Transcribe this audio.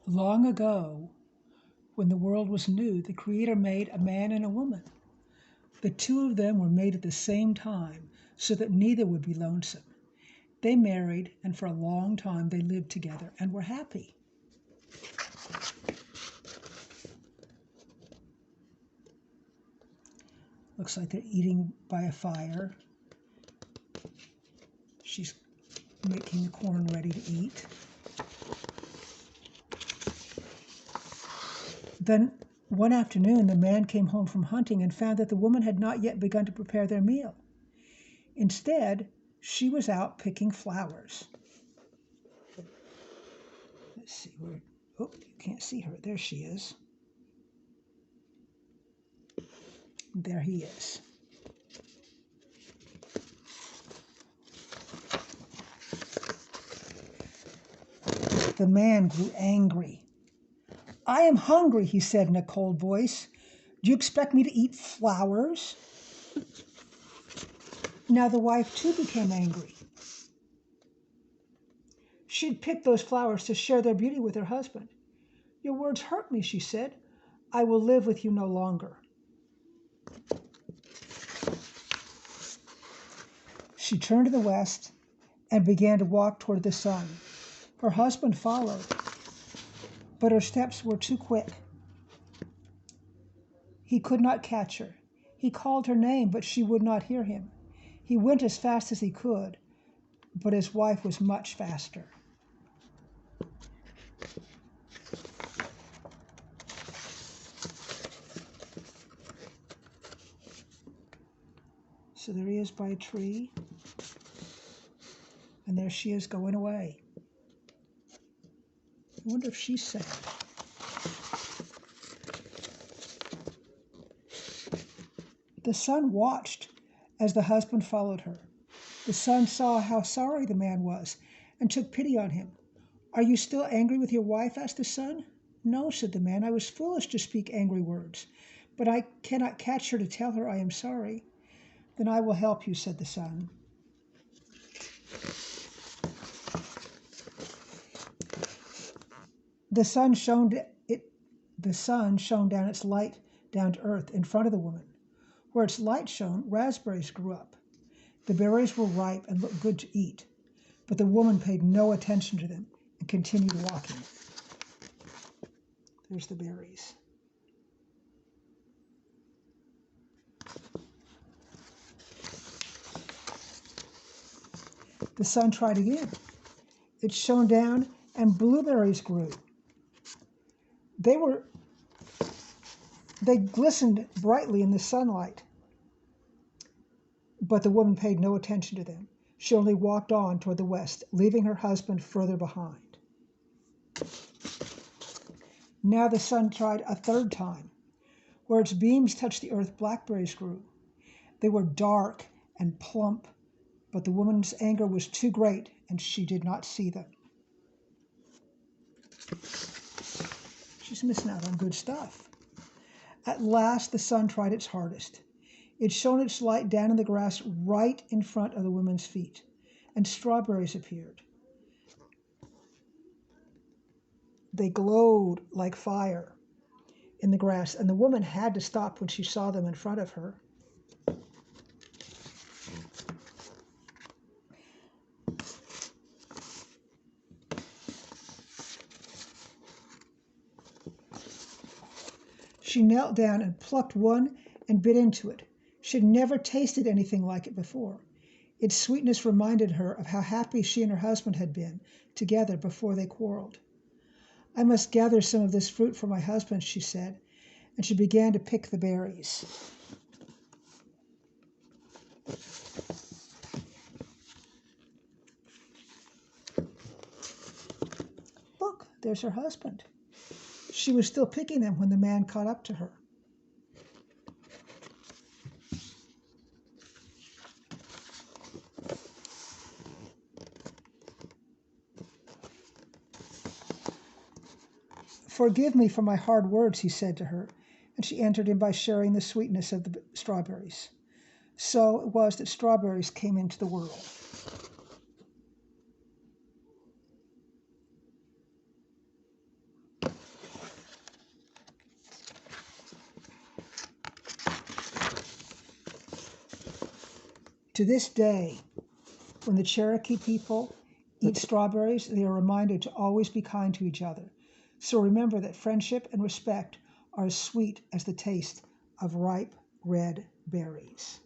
Long ago, when the world was new, the Creator made a man and a woman. The two of them were made at the same time so that neither would be lonesome. They married, and for a long time they lived together and were happy. Looks like they're eating by a fire. She's making the corn ready to eat. Then one afternoon, the man came home from hunting and found that the woman had not yet begun to prepare their meal. Instead, she was out picking flowers. Let's see where, oh, you can't see her. There she is. There he is. The man grew angry. "I am hungry," he said in a cold voice. "Do you expect me to eat flowers?" Now the wife too became angry. She'd picked those flowers to share their beauty with her husband. "Your words hurt me," she said. "I will live with you no longer." She turned to the west and began to walk toward the sun. Her husband followed, but her steps were too quick. He could not catch her. He called her name, but she would not hear him. He went as fast as he could, but his wife was much faster. So there he is by a tree, and there she is going away. I wonder if she's sad. The sun watched as the husband followed her. The sun saw how sorry the man was and took pity on him. "Are you still angry with your wife?" asked the sun. "No," said the man. "I was foolish to speak angry words, but I cannot catch her to tell her I am sorry." "Then I will help you," said the sun. The sun shone down its light down to earth in front of the woman. Where its light shone, raspberries grew up. The berries were ripe and looked good to eat, but the woman paid no attention to them and continued walking. There's the berries. The sun tried again. It shone down and blueberries grew. They glistened brightly in the sunlight, but the woman paid no attention to them. She only walked on toward the west, leaving her husband further behind. Now the sun tried a third time. Where its beams touched the earth, blackberries grew. They were dark and plump, but the woman's anger was too great, and she did not see them. She's missing out on good stuff. At last, the sun tried its hardest. It shone its light down in the grass right in front of the woman's feet, and strawberries appeared. They glowed like fire in the grass, and the woman had to stop when she saw them in front of her. She knelt down and plucked one and bit into it. She had never tasted anything like it before. Its sweetness reminded her of how happy she and her husband had been together before they quarreled. "I must gather some of this fruit for my husband," she said, and she began to pick the berries. Look, there's her husband. She was still picking them when the man caught up to her. "Forgive me for my hard words," he said to her, and she entered him by sharing the sweetness of the strawberries. So it was that strawberries came into the world. To this day, when the Cherokee people eat strawberries, they are reminded to always be kind to each other. So remember that friendship and respect are as sweet as the taste of ripe red berries.